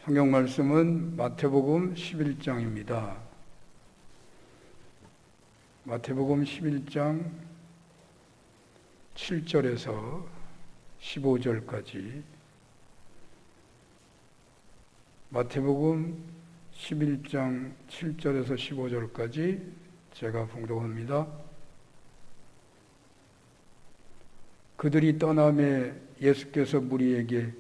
성경 말씀은 마태복음 11장입니다. 마태복음 11장 7절에서 15절까지, 마태복음 11장 7절에서 15절까지 제가 봉독합니다. 그들이 떠남에 예수께서 무리에게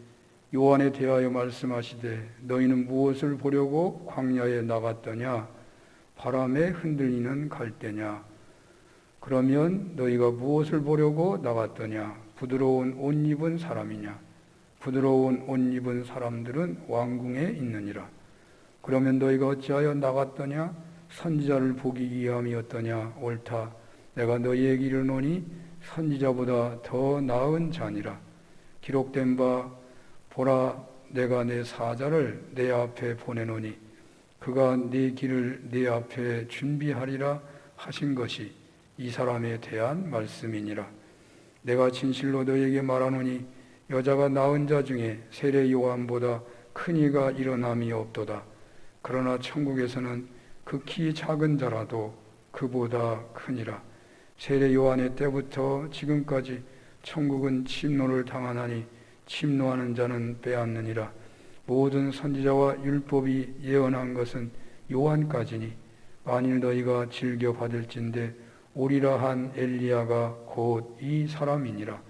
요한에 대하여 말씀하시되 너희는 무엇을 보려고 광야에 나갔더냐? 바람에 흔들리는 갈대냐? 그러면 너희가 무엇을 보려고 나갔더냐? 부드러운 옷 입은 사람이냐? 부드러운 옷 입은 사람들은 왕궁에 있느니라. 그러면 너희가 어찌하여 나갔더냐? 선지자를 보기 위함이었더냐? 옳다. 내가 너희에게 이르노니 선지자보다 더 나은 자니라. 기록된 바 보라, 내가 내 사자를 내 앞에 보내노니 그가 네 길을 네 앞에 준비하리라 하신 것이 이 사람에 대한 말씀이니라. 내가 진실로 너희에게 말하노니 여자가 낳은 자 중에 세례 요한보다 큰 이가 일어남이 없도다. 그러나 천국에서는 극히 작은 자라도 그보다 크니라. 세례 요한의 때부터 지금까지 천국은 침노를 당하나니 침노하는 자는 빼앗느니라. 모든 선지자와 율법이 예언한 것은 요한까지니 만일 너희가 즐겨 받을진대 오리라 한 엘리야가 곧 이 사람이니라.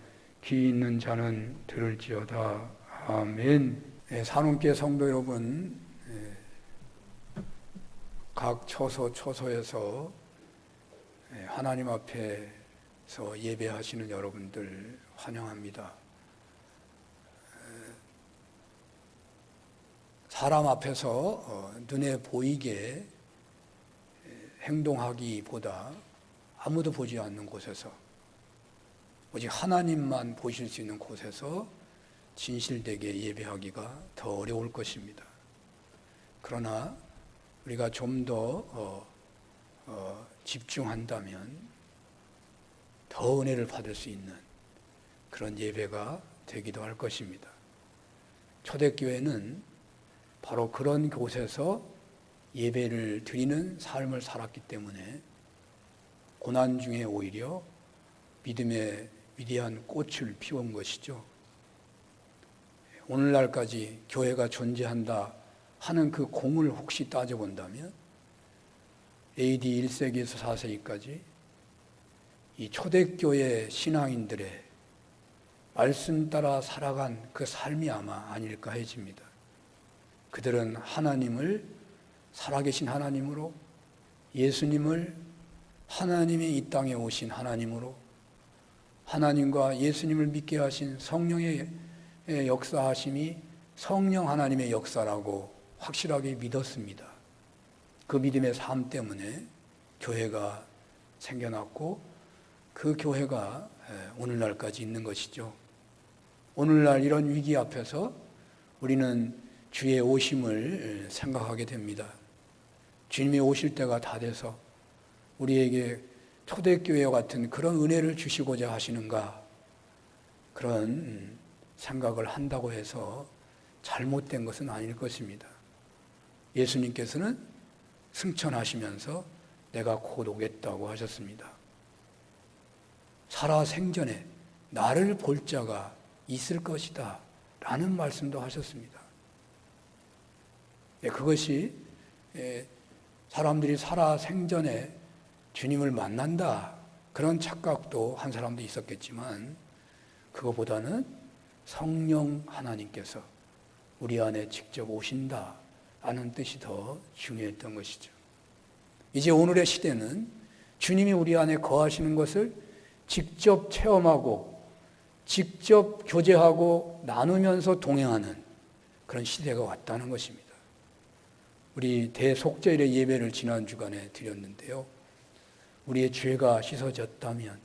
귀 있는 자는 들을지어다. 아멘. 산운교회 성도 여러분, 각 처소에서 하나님 앞에서 예배하시는 여러분들 환영합니다. 사람 앞에서 눈에 보이게 행동하기보다 아무도 보지 않는 곳에서 오직 하나님만 보실 수 있는 곳에서 진실되게 예배하기가 더 어려울 것입니다. 그러나 우리가 좀 더 집중한다면 더 은혜를 받을 수 있는 그런 예배가 되기도 할 것입니다. 초대교회는 바로 그런 곳에서 예배를 드리는 삶을 살았기 때문에 고난 중에 오히려 믿음의 위대한 꽃을 피운 것이죠. 오늘날까지 교회가 존재한다 하는 그 공을 혹시 따져본다면 AD 1세기에서 4세기까지 이 초대교회 신앙인들의 말씀 따라 살아간 그 삶이 아마 아닐까 해집니다. 그들은 하나님을 살아계신 하나님으로, 예수님을 하나님이 이 땅에 오신 하나님으로, 하나님과 예수님을 믿게 하신 성령의 역사하심이 성령 하나님의 역사라고 확실하게 믿었습니다. 그 믿음의 삶 때문에 교회가 생겨났고 그 교회가 오늘날까지 있는 것이죠. 오늘날 이런 위기 앞에서 우리는 주의 오심을 생각하게 됩니다. 주님이 오실 때가 다 돼서 우리에게 초대교회와 같은 그런 은혜를 주시고자 하시는가, 그런 생각을 한다고 해서 잘못된 것은 아닐 것입니다. 예수님께서는 승천하시면서 내가 곧 오겠다고 하셨습니다. 살아생전에 나를 볼 자가 있을 것이다 라는 말씀도 하셨습니다. 그것이 사람들이 살아생전에 주님을 만난다 그런 착각도 한 사람도 있었겠지만 그거보다는 성령 하나님께서 우리 안에 직접 오신다 라는 뜻이 더 중요했던 것이죠. 이제 오늘의 시대는 주님이 우리 안에 거하시는 것을 직접 체험하고 직접 교제하고 나누면서 동행하는 그런 시대가 왔다는 것입니다. 우리 대속죄일의 예배를 지난 주간에 드렸는데요. 우리의 죄가 씻어졌다면,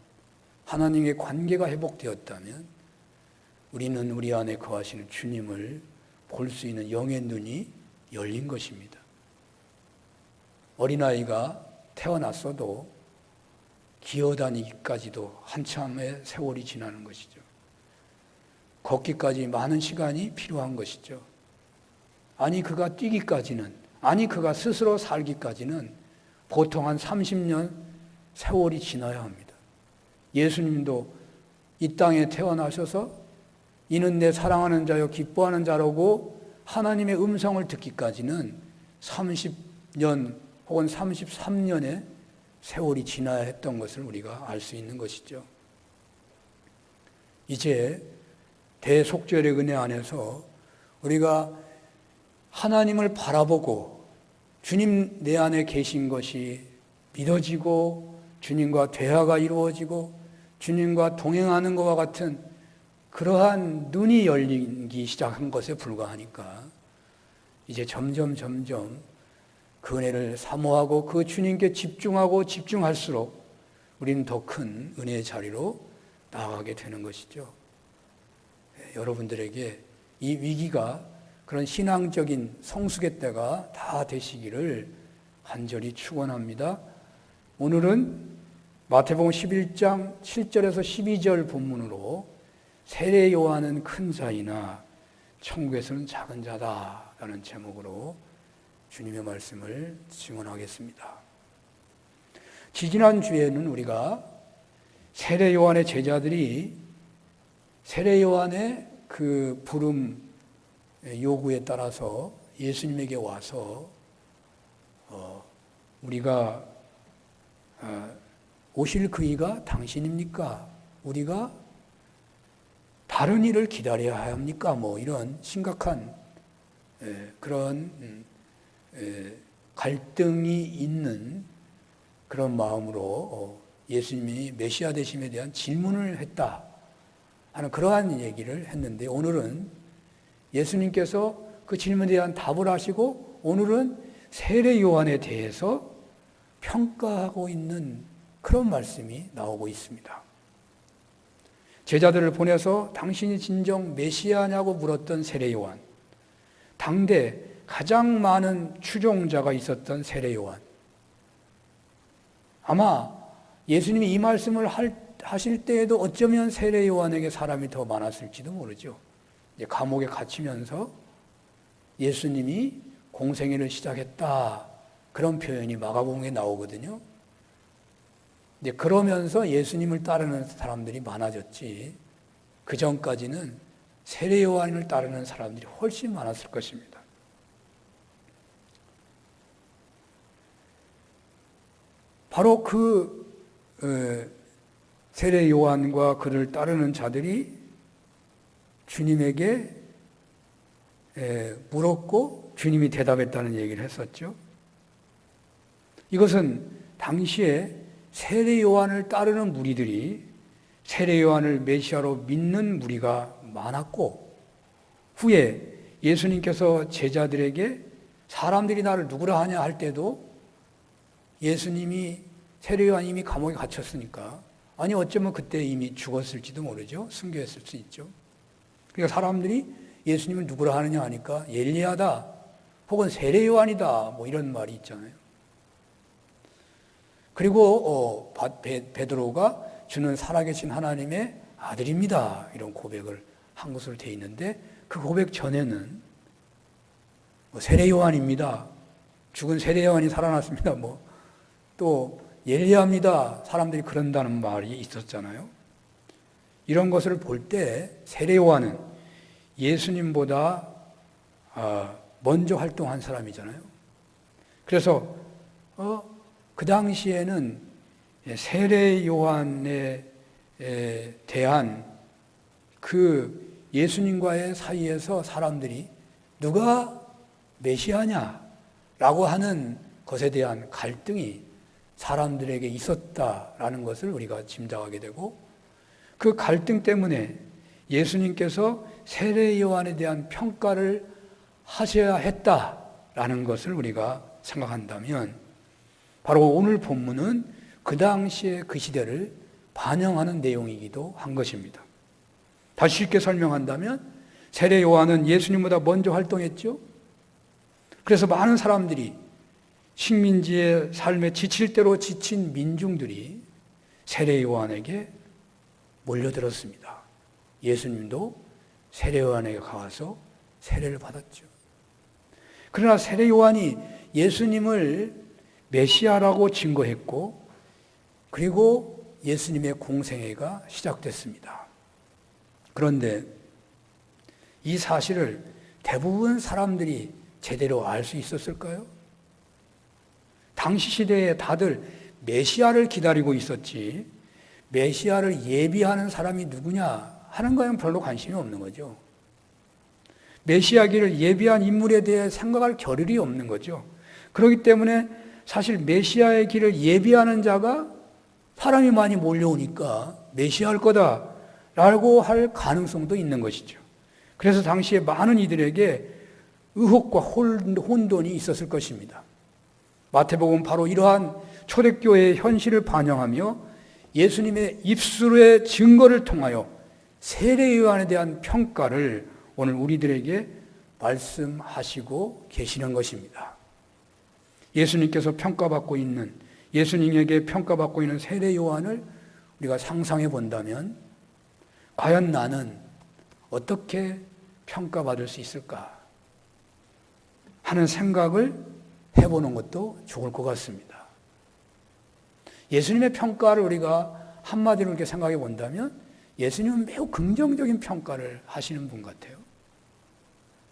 하나님의 관계가 회복되었다면 우리는 우리 안에 거하시는 주님을 볼 수 있는 영의 눈이 열린 것입니다. 어린아이가 태어났어도 기어다니기까지도 한참의 세월이 지나는 것이죠. 걷기까지 많은 시간이 필요한 것이죠. 아니 그가 뛰기까지는, 아니 그가 스스로 살기까지는 보통 한 30년 세월이 지나야 합니다. 예수님도 이 땅에 태어나셔서 이는 내 사랑하는 자여 기뻐하는 자라고 하나님의 음성을 듣기까지는 30년 혹은 33년의 세월이 지나야 했던 것을 우리가 알 수 있는 것이죠. 이제 대속죄의 은혜 안에서 우리가 하나님을 바라보고 주님 내 안에 계신 것이 믿어지고 주님과 대화가 이루어지고 주님과 동행하는 것과 같은 그러한 눈이 열리기 시작한 것에 불과하니까 이제 점점 그 은혜를 사모하고 그 주님께 집중하고 집중할수록 우리는 더 큰 은혜의 자리로 나아가게 되는 것이죠. 여러분들에게 이 위기가 그런 신앙적인 성숙의 때가 다 되시기를 간절히 축원합니다. 오늘은 마태복음 11장 7절에서 12절 본문으로 세례 요한은 큰 자이나 천국에서는 작은 자다라는 제목으로 주님의 말씀을 증언하겠습니다. 지지난 주에는 우리가 세례 요한의 제자들이 세례 요한의 그 부름 요구에 따라서 예수님에게 와서 우리가 오실 그이가 당신입니까? 우리가 다른 일을 기다려야 합니까? 뭐 이런 심각한 그런 갈등이 있는 그런 마음으로 예수님이 메시아 되심에 대한 질문을 했다 하는 그러한 얘기를 했는데, 오늘은 예수님께서 그 질문에 대한 답을 하시고 오늘은 세례 요한에 대해서 평가하고 있는 그런 말씀이 나오고 있습니다. 제자들을 보내서 당신이 진정 메시아냐고 물었던 세례 요한, 당대 가장 많은 추종자가 있었던 세례 요한, 아마 예수님이 이 말씀을 하실 때에도 어쩌면 세례 요한에게 사람이 더 많았을지도 모르죠. 이제 감옥에 갇히면서 예수님이 공생애를 시작했다, 그런 표현이 마가복음에 나오거든요. 이제 그러면서 예수님을 따르는 사람들이 많아졌지, 그 전까지는 세례 요한을 따르는 사람들이 훨씬 많았을 것입니다. 바로 그 세례 요한과 그를 따르는 자들이 주님에게 물었고 주님이 대답했다는 얘기를 했었죠. 이것은 당시에 세례 요한을 따르는 무리들이 세례 요한을 메시아로 믿는 무리가 많았고, 후에 예수님께서 제자들에게 사람들이 나를 누구라 하냐 할 때도 예수님이 세례 요한이 이미 감옥에 갇혔으니까, 아니 어쩌면 그때 이미 죽었을지도 모르죠. 순교했을 수 있죠. 그러니까 사람들이 예수님을 누구라 하느냐 하니까 엘리야다 혹은 세례 요한이다 뭐 이런 말이 있잖아요. 그리고 베드로가 주는 살아계신 하나님의 아들입니다, 이런 고백을 한 것으로 되어 있는데, 그 고백 전에는 세례 요한입니다, 죽은 세례 요한이 살아났습니다, 뭐 또 엘리야입니다, 사람들이 그런다는 말이 있었잖아요. 이런 것을 볼 때 세례 요한은 예수님보다 먼저 활동한 사람이잖아요. 그래서 그 당시에는 세례 요한에 대한 그 예수님과의 사이에서 사람들이 누가 메시아냐라고 하는 것에 대한 갈등이 사람들에게 있었다라는 것을 우리가 짐작하게 되고, 그 갈등 때문에 예수님께서 세례 요한에 대한 평가를 하셔야 했다라는 것을 우리가 생각한다면, 바로 오늘 본문은 그 당시의 그 시대를 반영하는 내용이기도 한 것입니다. 다시 쉽게 설명한다면 세례 요한은 예수님보다 먼저 활동했죠. 그래서 많은 사람들이, 식민지의 삶에 지칠 대로 지친 민중들이 세례 요한에게 몰려들었습니다. 예수님도 세례 요한에게 가서 세례를 받았죠. 그러나 세례 요한이 예수님을 메시아라고 증거했고, 그리고 예수님의 공생애가 시작됐습니다. 그런데 이 사실을 대부분 사람들이 제대로 알 수 있었을까요? 당시 시대에 다들 메시아를 기다리고 있었지, 메시아를 예비하는 사람이 누구냐 하는 거에는 별로 관심이 없는 거죠. 메시아기를 예비한 인물에 대해 생각할 겨를이 없는 거죠. 그렇기 때문에 사실 메시아의 길을 예비하는 자가 사람이 많이 몰려오니까 메시아일 거다라고 할 가능성도 있는 것이죠. 그래서 당시에 많은 이들에게 의혹과 혼돈이 있었을 것입니다. 마태복음 바로 이러한 초대교회의 현실을 반영하며 예수님의 입술의 증거를 통하여 세례 요한에 대한 평가를 오늘 우리들에게 말씀하시고 계시는 것입니다. 예수님께서 평가받고 있는, 예수님에게 평가받고 있는 세례 요한을 우리가 상상해 본다면 과연 나는 어떻게 평가받을 수 있을까 하는 생각을 해보는 것도 좋을 것 같습니다. 예수님의 평가를 우리가 한마디로 이렇게 생각해 본다면 예수님은 매우 긍정적인 평가를 하시는 분 같아요.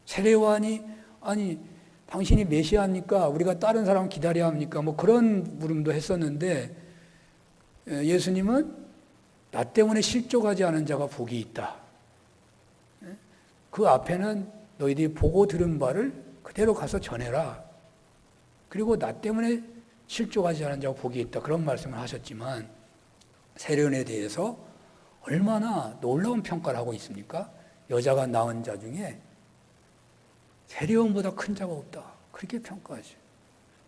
세례 요한이 아니 당신이 메시아입니까? 우리가 다른 사람 기다려야 합니까? 뭐 그런 물음도 했었는데 예수님은 나 때문에 실족하지 않은 자가 복이 있다. 그 앞에는 너희들이 보고 들은 바를 그대로 가서 전해라. 그리고 나 때문에 실족하지 않은 자가 복이 있다. 그런 말씀을 하셨지만 세례요한에 대해서 얼마나 놀라운 평가를 하고 있습니까? 여자가 낳은 자 중에 세례요한보다 큰 자가 없다. 그렇게 평가하죠.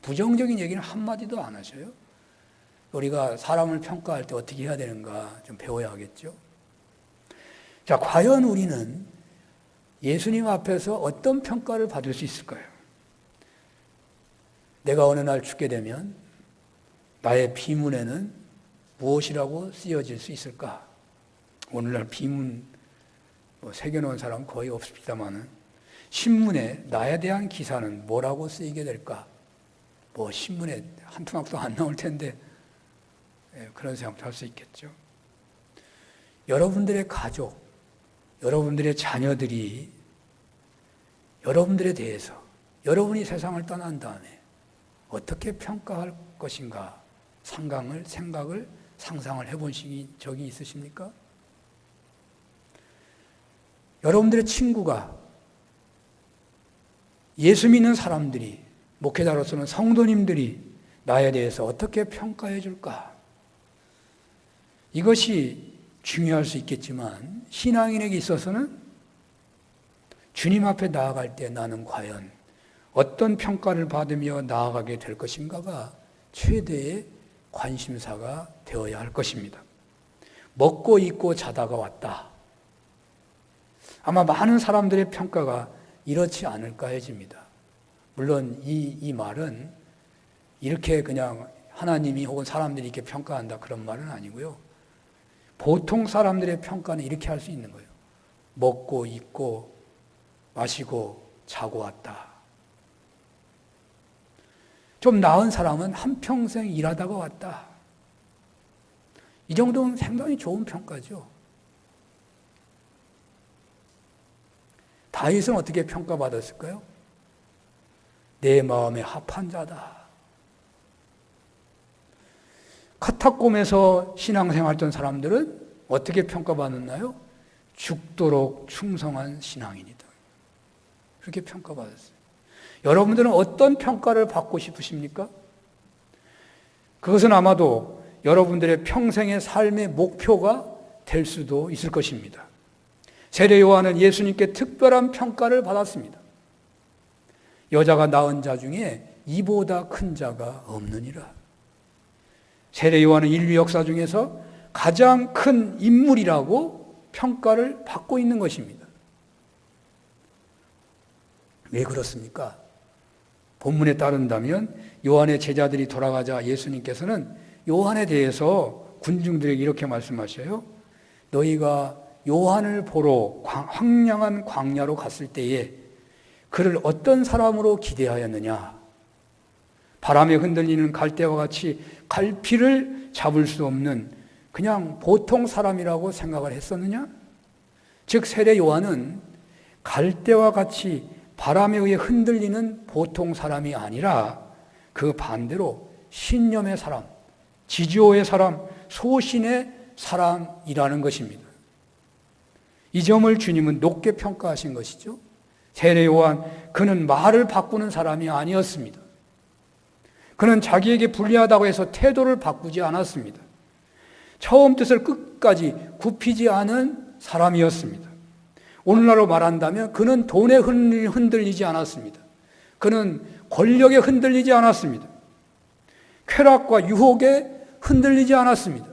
부정적인 얘기는 한마디도 안 하셔요. 우리가 사람을 평가할 때 어떻게 해야 되는가 좀 배워야 하겠죠. 자, 과연 우리는 예수님 앞에서 어떤 평가를 받을 수 있을까요? 내가 어느 날 죽게 되면 나의 비문에는 무엇이라고 쓰여질 수 있을까? 오늘날 비문 새겨놓은 사람 거의 없습니다만은 신문에 나에 대한 기사는 뭐라고 쓰이게 될까? 신문에 한 토막도 안 나올 텐데 그런 생각도 할 수 있겠죠. 여러분들의 가족, 여러분들의 자녀들이 여러분들에 대해서 여러분이 세상을 떠난 다음에 어떻게 평가할 것인가 생각을 상상을 해본 적이 있으십니까? 여러분들의 친구가 예수 믿는 사람들이, 목회자로서는 성도님들이 나에 대해서 어떻게 평가해 줄까? 이것이 중요할 수 있겠지만 신앙인에게 있어서는 주님 앞에 나아갈 때 나는 과연 어떤 평가를 받으며 나아가게 될 것인가가 최대의 관심사가 되어야 할 것입니다. 먹고 입고 자다가 왔다. 아마 많은 사람들의 평가가 이렇지 않을까 해집니다. 물론 이 말은 이렇게 그냥 하나님이 혹은 사람들이 이렇게 평가한다 그런 말은 아니고요. 보통 사람들의 평가는 이렇게 할 수 있는 거예요. 먹고 입고 마시고 자고 왔다. 좀 나은 사람은 한평생 일하다가 왔다. 이 정도는 상당히 좋은 평가죠. 다윗은 어떻게 평가받았을까요? 내 마음에 합한 자다. 카타콤에서 신앙생활했던 사람들은 어떻게 평가받았나요? 죽도록 충성한 신앙인이다. 그렇게 평가받았어요. 여러분들은 어떤 평가를 받고 싶으십니까? 그것은 아마도 여러분들의 평생의 삶의 목표가 될 수도 있을 것입니다. 세례 요한은 예수님께 특별한 평가를 받았습니다. 여자가 낳은 자 중에 이보다 큰 자가 없느니라. 세례 요한은 인류 역사 중에서 가장 큰 인물이라고 평가를 받고 있는 것입니다. 왜 그렇습니까? 본문에 따른다면 요한의 제자들이 돌아가자 예수님께서는 요한에 대해서 군중들에게 이렇게 말씀하셔요. 너희가 요한을 보러 황량한 광야로 갔을 때에 그를 어떤 사람으로 기대하였느냐? 바람에 흔들리는 갈대와 같이 갈피를 잡을 수 없는 그냥 보통 사람이라고 생각을 했었느냐? 즉 세례 요한은 갈대와 같이 바람에 의해 흔들리는 보통 사람이 아니라 그 반대로 신념의 사람, 지지오의 사람, 소신의 사람이라는 것입니다. 이 점을 주님은 높게 평가하신 것이죠. 세례 요한, 그는 말을 바꾸는 사람이 아니었습니다. 그는 자기에게 불리하다고 해서 태도를 바꾸지 않았습니다. 처음 뜻을 끝까지 굽히지 않은 사람이었습니다. 오늘날로 말한다면 그는 돈에 흔들리지 않았습니다. 그는 권력에 흔들리지 않았습니다. 쾌락과 유혹에 흔들리지 않았습니다.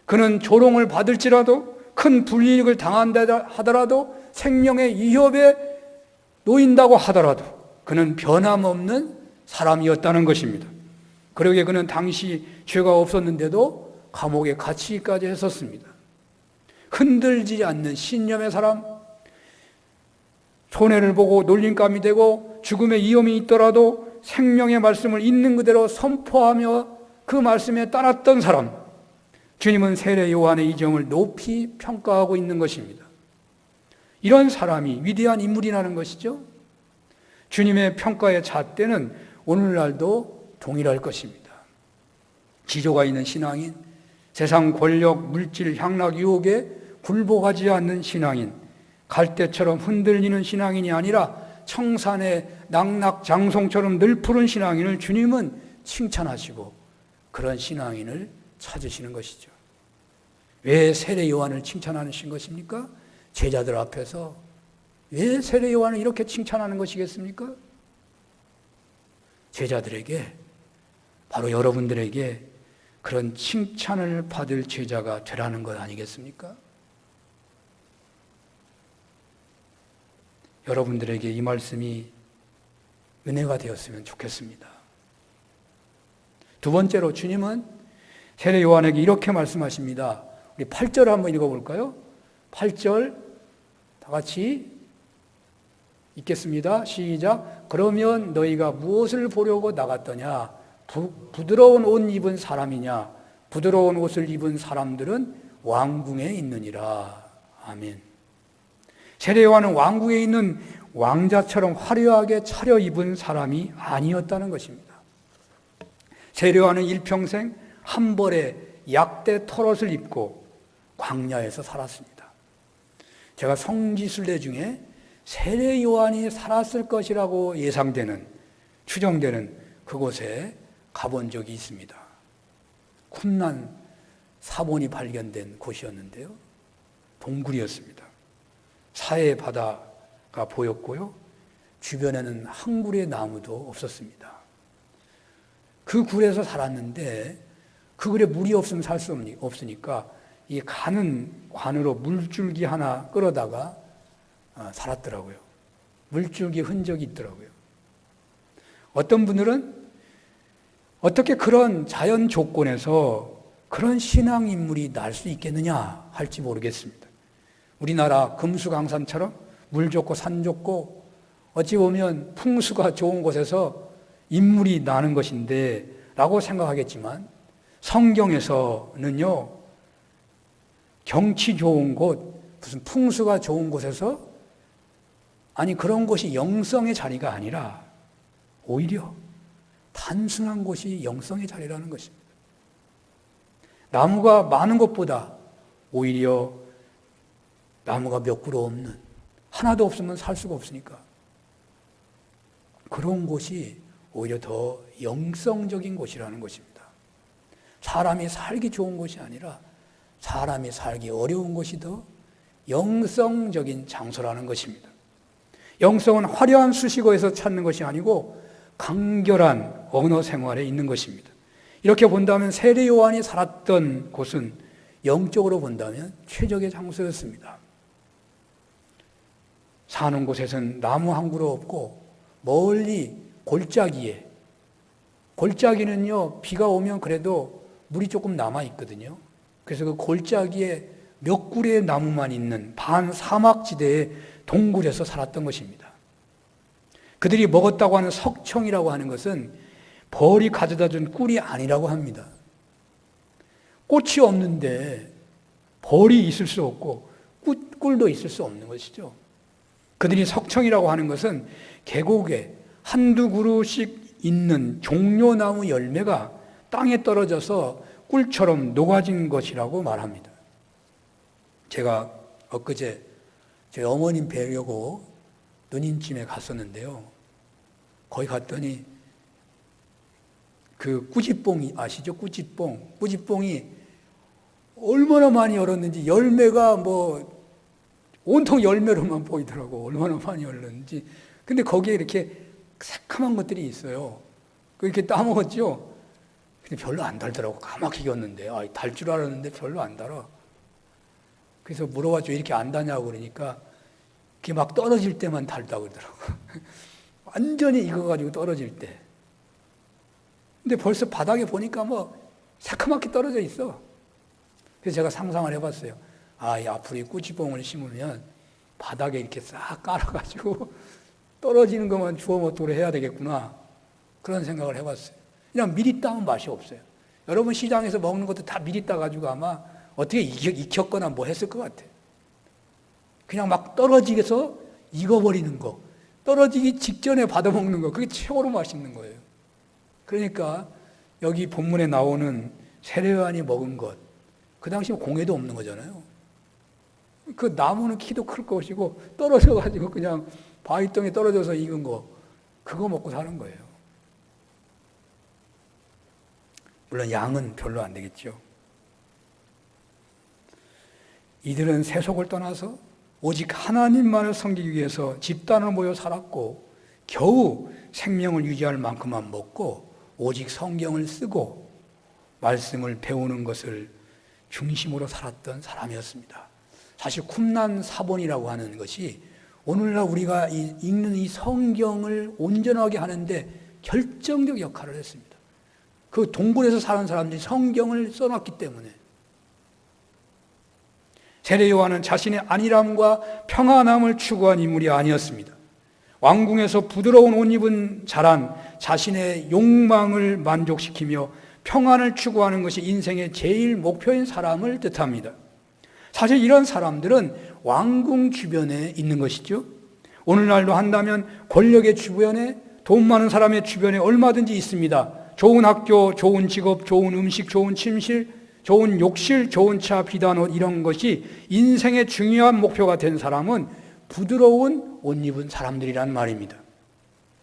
그는 조롱을 받을지라도 큰 불이익을 당한다 하더라도 생명의 위협에 놓인다고 하더라도 그는 변함없는 사람이었다는 것입니다. 그러기에 그는 당시 죄가 없었는데도 감옥에 갇히기까지 했었습니다. 흔들리지 않는 신념의 사람, 손해를 보고 놀림감이 되고 죽음의 위험이 있더라도 생명의 말씀을 있는 그대로 선포하며 그 말씀에 따랐던 사람, 주님은 세례 요한의 이 점을 높이 평가하고 있는 것입니다. 이런 사람이 위대한 인물이라는 것이죠. 주님의 평가의 잣대는 오늘날도 동일할 것입니다. 지조가 있는 신앙인, 세상 권력, 물질, 향락, 유혹에 굴복하지 않는 신앙인, 갈대처럼 흔들리는 신앙인이 아니라 청산의 낙낙장송처럼 늘 푸른 신앙인을 주님은 칭찬하시고 그런 신앙인을 찾으시는 것이죠. 왜 세례 요한을 칭찬하신 것입니까? 제자들 앞에서 왜 세례 요한을 이렇게 칭찬하는 것이겠습니까? 제자들에게, 바로 여러분들에게 그런 칭찬을 받을 제자가 되라는 것 아니겠습니까? 여러분들에게 이 말씀이 은혜가 되었으면 좋겠습니다. 두 번째로 주님은 세례 요한에게 이렇게 말씀하십니다. 우리 8절 한번 읽어볼까요? 8절 다 같이 읽겠습니다. 시작. 그러면 너희가 무엇을 보려고 나갔더냐? 부드러운 옷 입은 사람이냐? 부드러운 옷을 입은 사람들은 왕궁에 있느니라. 아멘. 세례 요한은 왕궁에 있는 왕자처럼 화려하게 차려입은 사람이 아니었다는 것입니다. 세례 요한은 일평생 한 벌의 약대 털옷을 입고 광야에서 살았습니다. 제가 성지순례 중에 세례 요한이 살았을 것이라고 예상되는, 추정되는 그곳에 가본 적이 있습니다. 쿰란 사본이 발견된 곳이었는데요. 동굴이었습니다. 사해 바다가 보였고요. 주변에는 한 그루의 나무도 없었습니다. 그 굴에서 살았는데 그 굴에 물이 없으면 살 수 없으니까 이 가는 관으로 물줄기 하나 끌어다가 살았더라고요. 물줄기 흔적이 있더라고요. 어떤 분들은 어떻게 그런 자연 조건에서 그런 신앙인물이 날 수 있겠느냐 할지 모르겠습니다. 우리나라 금수강산처럼 물 좋고 산 좋고 어찌 보면 풍수가 좋은 곳에서 인물이 나는 것인데 라고 생각하겠지만 성경에서는요, 경치 좋은 곳, 무슨 풍수가 좋은 곳에서, 아니 그런 곳이 영성의 자리가 아니라 오히려 단순한 곳이 영성의 자리라는 것입니다. 나무가 많은 것보다 오히려 나무가 몇 그루 없는, 하나도 없으면 살 수가 없으니까 그런 곳이 오히려 더 영성적인 곳이라는 것입니다. 사람이 살기 좋은 곳이 아니라 사람이 살기 어려운 곳이 더 영성적인 장소라는 것입니다. 영성은 화려한 수식어에서 찾는 것이 아니고 간결한 언어 생활에 있는 것입니다. 이렇게 본다면 세례 요한이 살았던 곳은 영적으로 본다면 최적의 장소였습니다. 사는 곳에서는 나무 한 그루 없고 멀리 골짜기에, 골짜기는요 비가 오면 그래도 물이 조금 남아 있거든요. 그래서 그 골짜기에 몇 그루의 나무만 있는 반사막지대의 동굴에서 살았던 것입니다. 그들이 먹었다고 하는 석청이라고 하는 것은 벌이 가져다 준 꿀이 아니라고 합니다. 꽃이 없는데 벌이 있을 수 없고 꿀도 있을 수 없는 것이죠. 그들이 석청이라고 하는 것은 계곡에 한두 그루씩 있는 종려나무 열매가 땅에 떨어져서 꿀처럼 녹아진 것이라고 말합니다. 제가 엊그제 저희 어머님 뵈려고 누님집에 갔었는데요. 거기 갔더니 그 꾸지뽕이 아시죠? 꾸지뽕이 얼마나 많이 열었는지 열매가 뭐 온통 열매로만 보이더라고. 얼마나 많이 열렸는지. 근데 거기에 이렇게 새카만 것들이 있어요. 이렇게 따먹었죠. 근데 별로 안 달더라고. 까맣게 익었는데 달 줄 알았는데 별로 안 달아. 그래서 물어봤죠. 이렇게 안 다냐고 그러니까 그게 막 떨어질 때만 달다고 그러더라고. 완전히 익어가지고 떨어질 때. 근데 벌써 바닥에 보니까 뭐 새카맣게 떨어져 있어. 그래서 제가 상상을 해봤어요. 이 앞으로 이 꾸지뽕을 심으면 바닥에 이렇게 싹 깔아가지고 떨어지는 것만 주워 먹도록 해야 되겠구나. 그런 생각을 해봤어요. 그냥 미리 따면 맛이 없어요. 여러분 시장에서 먹는 것도 다 미리 따가지고 아마 어떻게 익혔거나 뭐 했을 것 같아요. 그냥 막 떨어지게서 익어버리는 거, 떨어지기 직전에 받아먹는 거, 그게 최고로 맛있는 거예요. 그러니까 여기 본문에 나오는 세례요한이 먹은 것, 그 당시 공해도 없는 거잖아요. 그 나무는 키도 클 것이고 떨어져가지고 그냥 바위덩에 떨어져서 익은 거, 그거 먹고 사는 거예요. 물론 양은 별로 안 되겠죠. 이들은 세속을 떠나서 오직 하나님만을 섬기기 위해서 집단을 모여 살았고 겨우 생명을 유지할 만큼만 먹고 오직 성경을 쓰고 말씀을 배우는 것을 중심으로 살았던 사람이었습니다. 사실 쿰난 사본이라고 하는 것이 오늘날 우리가 읽는 이 성경을 온전하게 하는데 결정적 역할을 했습니다. 그 동굴에서 사는 사람들이 성경을 써놨기 때문에. 세례 요한은 자신의 안일함과 평안함을 추구한 인물이 아니었습니다. 왕궁에서 부드러운 옷 입은 자란 자신의 욕망을 만족시키며 평안을 추구하는 것이 인생의 제일 목표인 사람을 뜻합니다. 사실 이런 사람들은 왕궁 주변에 있는 것이죠. 오늘날도 한다면 권력의 주변에, 돈 많은 사람의 주변에 얼마든지 있습니다. 좋은 학교, 좋은 직업, 좋은 음식, 좋은 침실, 좋은 욕실, 좋은 차, 비단 옷, 이런 것이 인생의 중요한 목표가 된 사람은 부드러운 옷 입은 사람들이란 말입니다.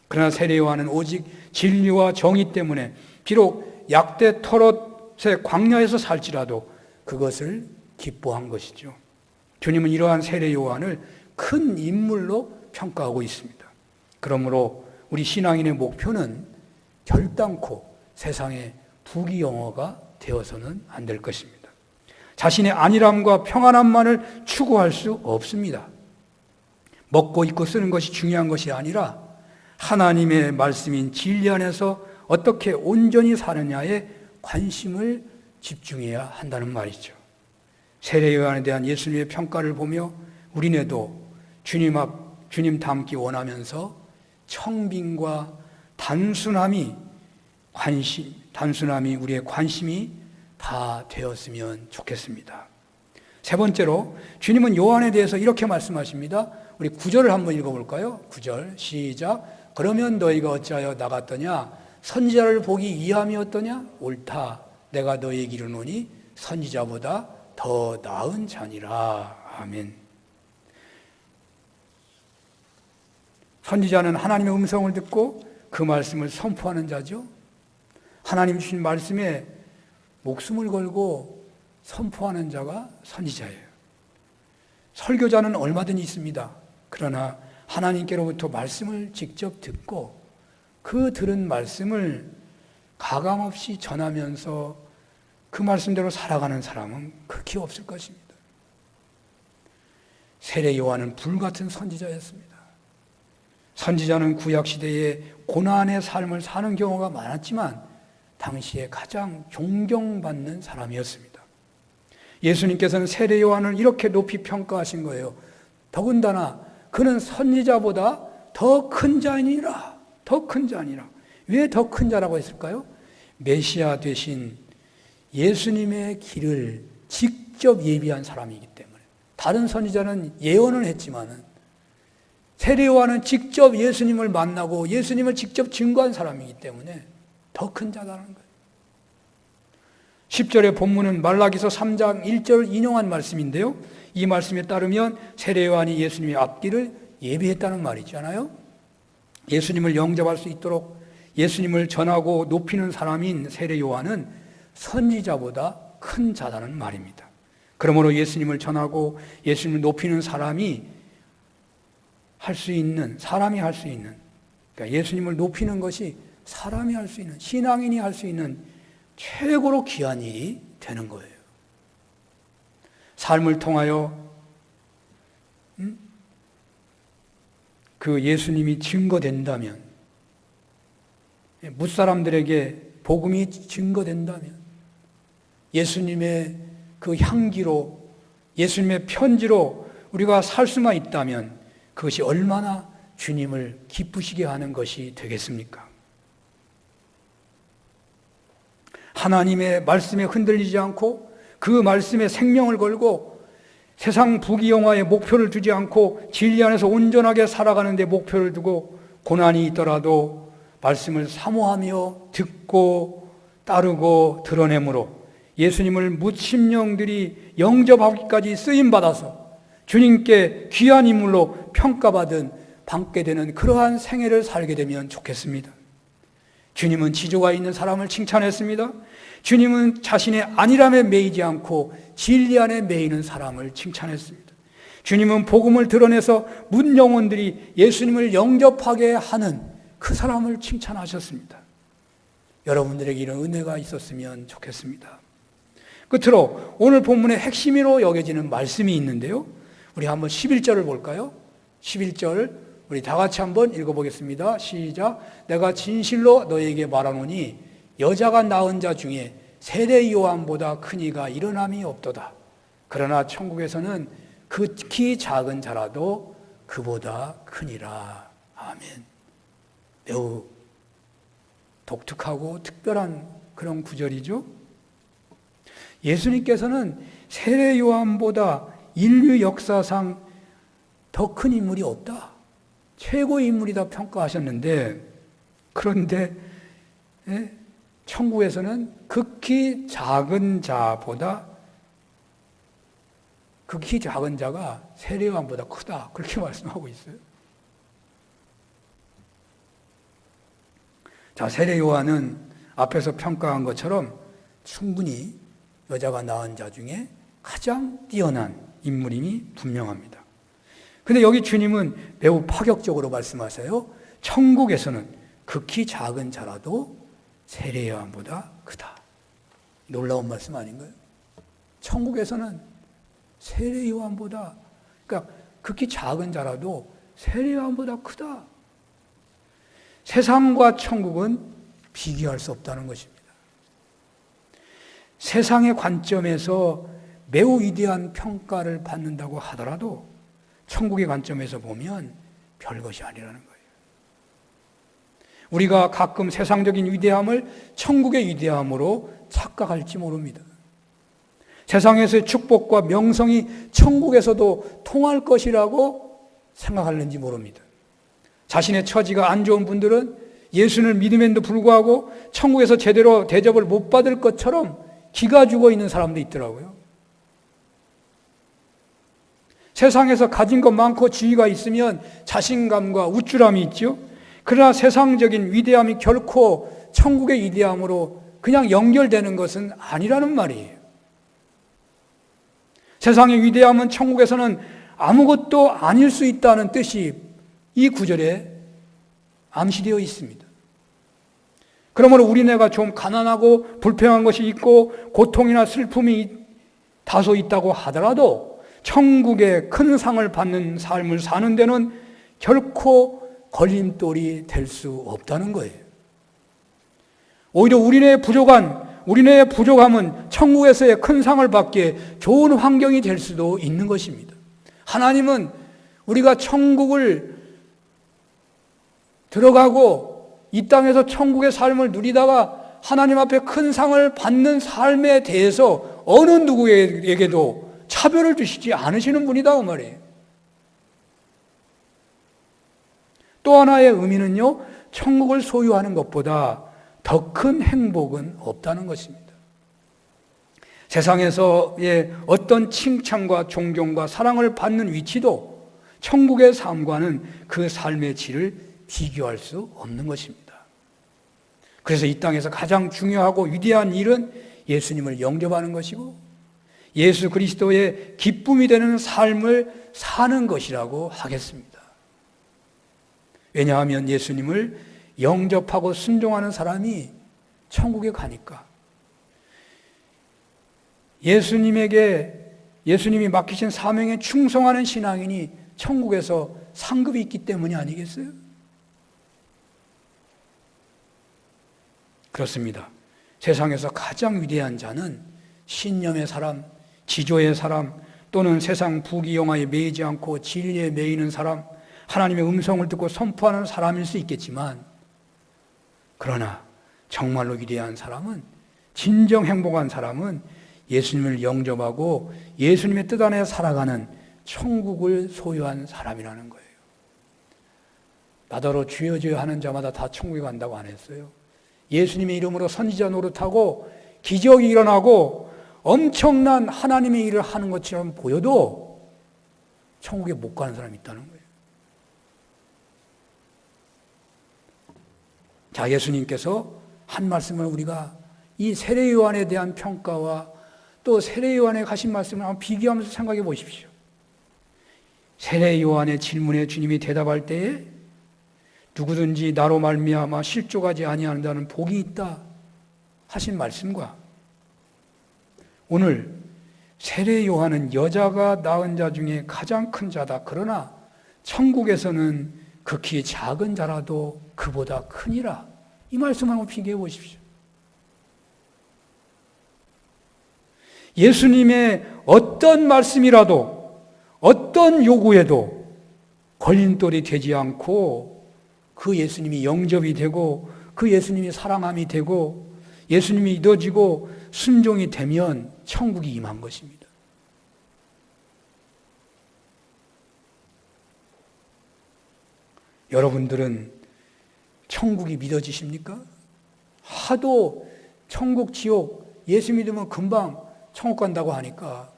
그러나 세례 요한은 오직 진리와 정의 때문에 비록 약대 털옷의 광야에서 살지라도 그것을 기뻐한 것이죠. 주님은 이러한 세례 요한을 큰 인물로 평가하고 있습니다. 그러므로 우리 신앙인의 목표는 결단코 세상의 부귀영화가 되어서는 안 될 것입니다. 자신의 안일함과 평안함만을 추구할 수 없습니다. 먹고 입고 쓰는 것이 중요한 것이 아니라 하나님의 말씀인 진리 안에서 어떻게 온전히 사느냐에 관심을 집중해야 한다는 말이죠. 세례 요한에 대한 예수님의 평가를 보며 우리네도 주님 닮기 원하면서 청빙과 단순함이 우리의 관심이 다 되었으면 좋겠습니다. 세 번째로 주님은 요한에 대해서 이렇게 말씀하십니다. 우리 9절을 한번 읽어볼까요? 9절 시작. 그러면 너희가 어찌하여 나갔더냐? 선지자를 보기 위함이었더냐? 옳다. 내가 너희에게 이르노니 선지자보다 더 나은 자니라. 아멘. 선지자는 하나님의 음성을 듣고 그 말씀을 선포하는 자죠. 하나님 주신 말씀에 목숨을 걸고 선포하는 자가 선지자예요. 설교자는 얼마든지 있습니다. 그러나 하나님께로부터 말씀을 직접 듣고 그 들은 말씀을 가감없이 전하면서 그 말씀대로 살아가는 사람은 극히 없을 것입니다. 세례 요한은 불같은 선지자였습니다. 선지자는 구약시대에 고난의 삶을 사는 경우가 많았지만 당시에 가장 존경받는 사람이었습니다. 예수님께서는 세례 요한을 이렇게 높이 평가하신 거예요. 더군다나 그는 선지자보다 더 큰 자니라. 더 큰 자니라. 왜 더 큰 자라고 했을까요? 메시아 되신 예수님의 길을 직접 예비한 사람이기 때문에. 다른 선지자는 예언을 했지만은 세례 요한은 직접 예수님을 만나고 예수님을 직접 증거한 사람이기 때문에 더 큰 자라는 거예요. 10절의 본문은 말라기서 3장 1절 인용한 말씀인데요. 이 말씀에 따르면 세례 요한이 예수님의 앞길을 예비했다는 말이잖아요. 예수님을 영접할 수 있도록 예수님을 전하고 높이는 사람인 세례 요한은 선지자보다 큰 자라는 말입니다. 그러므로 예수님을 전하고 예수님을 높이는 사람이 할 수 있는, 그러니까 예수님을 높이는 것이 사람이 할 수 있는, 신앙인이 할 수 있는 최고로 귀한 일이 되는 거예요. 삶을 통하여 그 예수님이 증거된다면, 뭇사람들에게 복음이 증거된다면, 예수님의 그 향기로, 예수님의 편지로 우리가 살 수만 있다면 그것이 얼마나 주님을 기쁘시게 하는 것이 되겠습니까? 하나님의 말씀에 흔들리지 않고 그 말씀에 생명을 걸고 세상 부귀영화에 목표를 두지 않고 진리 안에서 온전하게 살아가는 데 목표를 두고 고난이 있더라도 말씀을 사모하며 듣고 따르고 드러내므로 예수님을 묻심령들이 영접하기까지 쓰임받아서 주님께 귀한 인물로 평가받은 받게 되는 그러한 생애를 살게 되면 좋겠습니다. 주님은 지조가 있는 사람을 칭찬했습니다. 주님은 자신의 안일함에 매이지 않고 진리 안에 매이는 사람을 칭찬했습니다. 주님은 복음을 드러내서 문 영혼들이 예수님을 영접하게 하는 그 사람을 칭찬하셨습니다. 여러분들에게 이런 은혜가 있었으면 좋겠습니다. 끝으로 오늘 본문의 핵심으로 여겨지는 말씀이 있는데요. 우리 한번 11절을 볼까요? 11절 우리 다 같이 한번 읽어보겠습니다. 시작. 내가 진실로 너에게 말하노니 여자가 낳은 자 중에 세례 요한보다 큰 이가 일어남이 없도다. 그러나 천국에서는 극히 작은 자라도 그보다 크니라. 아멘. 매우 독특하고 특별한 그런 구절이죠. 예수님께서는 세례 요한보다 인류 역사상 더 큰 인물이 없다. 최고의 인물이다 평가하셨는데, 그런데 천국에서는 극히 작은 자가 세례 요한보다 크다. 그렇게 말씀하고 있어요. 자, 세례 요한은 앞에서 평가한 것처럼 충분히 여자가 낳은 자 중에 가장 뛰어난 인물임이 분명합니다. 근데 여기 주님은 매우 파격적으로 말씀하세요. 천국에서는 극히 작은 자라도 세례 요한보다 크다. 놀라운 말씀 아닌가요? 천국에서는 세례 요한보다, 그러니까 극히 작은 자라도 세례 요한보다 크다. 세상과 천국은 비교할 수 없다는 것입니다. 세상의 관점에서 매우 위대한 평가를 받는다고 하더라도 천국의 관점에서 보면 별것이 아니라는 거예요. 우리가 가끔 세상적인 위대함을 천국의 위대함으로 착각할지 모릅니다. 세상에서의 축복과 명성이 천국에서도 통할 것이라고 생각하는지 모릅니다. 자신의 처지가 안 좋은 분들은 예수를 믿음에도 불구하고 천국에서 제대로 대접을 못 받을 것처럼 기가 죽어 있는 사람도 있더라고요. 세상에서 가진 것 많고 지위가 있으면 자신감과 우쭐함이 있죠. 그러나 세상적인 위대함이 결코 천국의 위대함으로 그냥 연결되는 것은 아니라는 말이에요. 세상의 위대함은 천국에서는 아무것도 아닐 수 있다는 뜻이 이 구절에 암시되어 있습니다. 그러므로 우리네가 좀 가난하고 불평한 것이 있고 고통이나 슬픔이 다소 있다고 하더라도 천국의 큰 상을 받는 삶을 사는 데는 결코 걸림돌이 될 수 없다는 거예요. 오히려 우리네의 부족함은 천국에서의 큰 상을 받기에 좋은 환경이 될 수도 있는 것입니다. 하나님은 우리가 천국을 들어가고 이 땅에서 천국의 삶을 누리다가 하나님 앞에 큰 상을 받는 삶에 대해서 어느 누구에게도 차별을 두시지 않으시는 분이다 그 말이에요. 또 하나의 의미는요, 천국을 소유하는 것보다 더 큰 행복은 없다는 것입니다. 세상에서의 어떤 칭찬과 존경과 사랑을 받는 위치도 천국의 삶과는 그 삶의 질을 비교할 수 없는 것입니다. 그래서 이 땅에서 가장 중요하고 위대한 일은 예수님을 영접하는 것이고 예수 그리스도의 기쁨이 되는 삶을 사는 것이라고 하겠습니다. 왜냐하면 예수님을 영접하고 순종하는 사람이 천국에 가니까. 예수님이 맡기신 사명에 충성하는 신앙인이 천국에서 상급이 있기 때문이 아니겠어요? 그렇습니다. 세상에서 가장 위대한 자는 신념의 사람, 지조의 사람, 또는 세상 부귀영화에 매이지 않고 진리에 매이는 사람, 하나님의 음성을 듣고 선포하는 사람일 수 있겠지만, 그러나 정말로 위대한 사람은, 진정 행복한 사람은 예수님을 영접하고 예수님의 뜻 안에 살아가는 천국을 소유한 사람이라는 거예요. 나더러 주여 주여 하는 자마다 다 천국에 간다고 안 했어요. 예수님의 이름으로 선지자 노릇하고 기적이 일어나고 엄청난 하나님의 일을 하는 것처럼 보여도 천국에 못 가는 사람이 있다는 거예요. 자, 예수님께서 한 말씀을 우리가 이 세례 요한에 대한 평가와 또 세례 요한에 하신 말씀을 한번 비교하면서 생각해 보십시오. 세례 요한의 질문에 주님이 대답할 때에 누구든지 나로 말미암아 실족하지 아니한다는 복이 있다 하신 말씀과 오늘 세례 요한은 여자가 낳은 자 중에 가장 큰 자다. 그러나 천국에서는 극히 작은 자라도 그보다 크니라. 이 말씀을 한번 비교해 보십시오. 예수님의 어떤 말씀이라도 어떤 요구에도 걸림돌이 되지 않고 그 예수님이 영접이 되고 그 예수님이 사랑함이 되고 예수님이 믿어지고 순종이 되면 천국이 임한 것입니다. 여러분들은 천국이 믿어지십니까? 하도 천국, 지옥, 예수 믿으면 금방 천국 간다고 하니까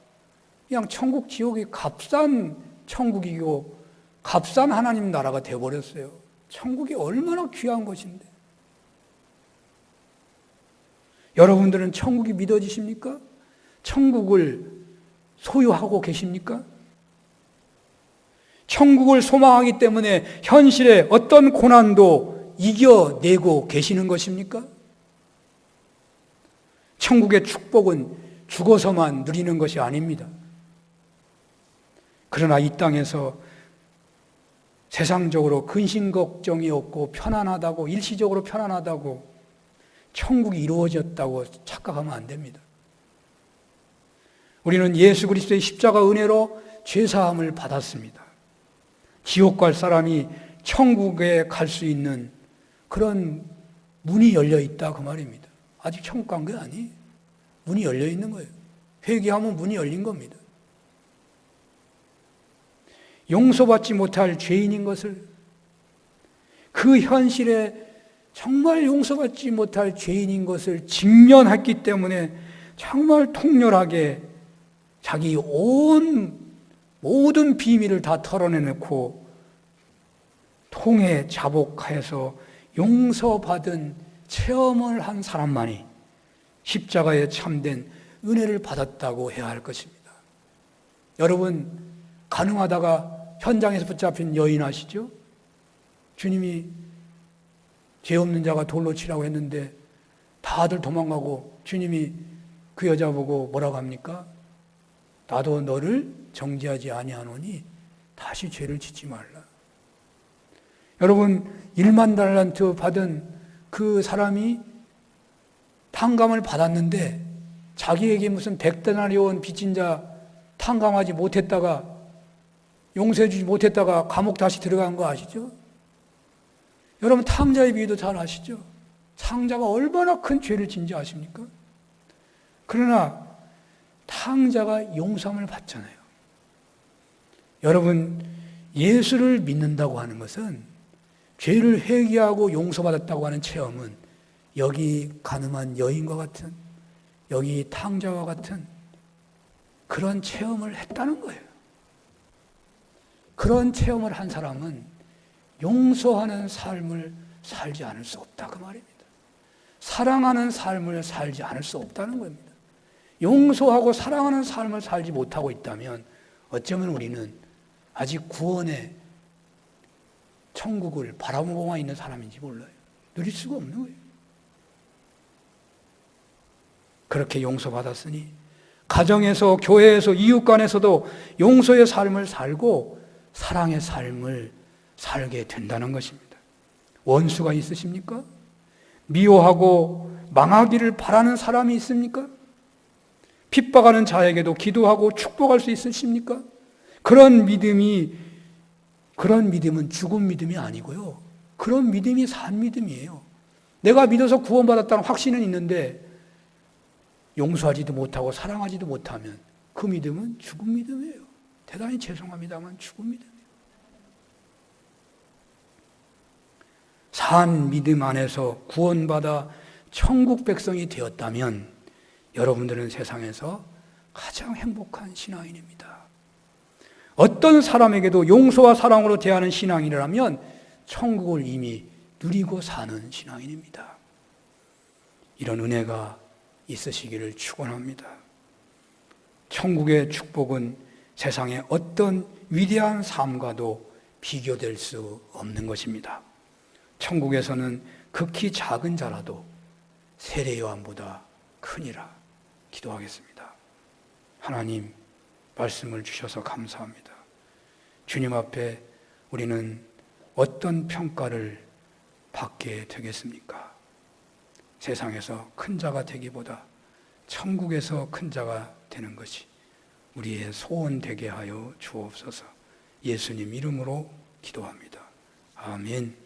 그냥 천국, 지옥이 값싼 천국이고 값싼 하나님 나라가 되어버렸어요. 천국이 얼마나 귀한 것인데. 여러분들은 천국이 믿어지십니까? 천국을 소유하고 계십니까? 천국을 소망하기 때문에 현실의 어떤 고난도 이겨내고 계시는 것입니까? 천국의 축복은 죽어서만 누리는 것이 아닙니다. 그러나 이 땅에서 세상적으로 근심 걱정이 없고 편안하다고, 일시적으로 편안하다고 천국이 이루어졌다고 착각하면 안 됩니다. 우리는 예수 그리스도의 십자가 은혜로 죄사함을 받았습니다. 지옥 갈 사람이 천국에 갈 수 있는 그런 문이 열려 있다 그 말입니다. 아직 천국 간 게 아니에요. 문이 열려 있는 거예요. 회개하면 문이 열린 겁니다. 용서받지 못할 죄인인 것을, 그 현실에 정말 용서받지 못할 죄인인 것을 직면했기 때문에 정말 통렬하게 자기 온 모든 비밀을 다 털어내놓고 통해 자복하여서 용서받은 체험을 한 사람만이 십자가에 참된 은혜를 받았다고 해야 할 것입니다. 여러분, 가능하다가 현장에서 붙잡힌 여인 아시죠? 주님이 죄 없는 자가 돌로 치라고 했는데 다들 도망가고 주님이 그 여자 보고 뭐라고 합니까? 나도 너를 정죄하지 아니하노니 다시 죄를 짓지 말라. 여러분, 1만 달란트 받은 그 사람이 탕감을 받았는데 자기에게 무슨 100데나리온 빚진 자 탕감하지 못했다가 용서해 주지 못했다가 감옥 다시 들어간 거 아시죠? 여러분 탕자의 비유도 잘 아시죠? 탕자가 얼마나 큰 죄를 진지 아십니까? 그러나 탕자가 용서함을 받잖아요. 여러분 예수를 믿는다고 하는 것은 죄를 회개하고 용서받았다고 하는 체험은 여기 가늠한 여인과 같은, 여기 탕자와 같은 그런 체험을 했다는 거예요. 그런 체험을 한 사람은 용서하는 삶을 살지 않을 수 없다 그 말입니다. 사랑하는 삶을 살지 않을 수 없다는 겁니다. 용서하고 사랑하는 삶을 살지 못하고 있다면 어쩌면 우리는 아직 구원의 천국을 바라보고만 있는 사람인지 몰라요. 누릴 수가 없는 거예요. 그렇게 용서받았으니 가정에서, 교회에서, 이웃 간에서도 용서의 삶을 살고 사랑의 삶을 살게 된다는 것입니다. 원수가 있으십니까? 미워하고 망하기를 바라는 사람이 있습니까? 핍박하는 자에게도 기도하고 축복할 수 있으십니까? 그런 믿음은 죽은 믿음이 아니고요. 그런 믿음이 산 믿음이에요. 내가 믿어서 구원받았다는 확신은 있는데 용서하지도 못하고 사랑하지도 못하면 그 믿음은 죽은 믿음이에요. 대단히 죄송합니다만 죽은 믿음이에요. 산 믿음 안에서 구원받아 천국 백성이 되었다면 여러분들은 세상에서 가장 행복한 신앙인입니다. 어떤 사람에게도 용서와 사랑으로 대하는 신앙인이라면 천국을 이미 누리고 사는 신앙인입니다. 이런 은혜가 있으시기를 축원합니다. 천국의 축복은 세상의 어떤 위대한 삶과도 비교될 수 없는 것입니다. 천국에서는 극히 작은 자라도 세례 요한보다 크니라. 기도하겠습니다. 하나님, 말씀을 주셔서 감사합니다. 주님 앞에 우리는 어떤 평가를 받게 되겠습니까? 세상에서 큰 자가 되기보다 천국에서 큰 자가 되는 것이 우리의 소원 되게 하여 주옵소서. 예수님 이름으로 기도합니다. 아멘.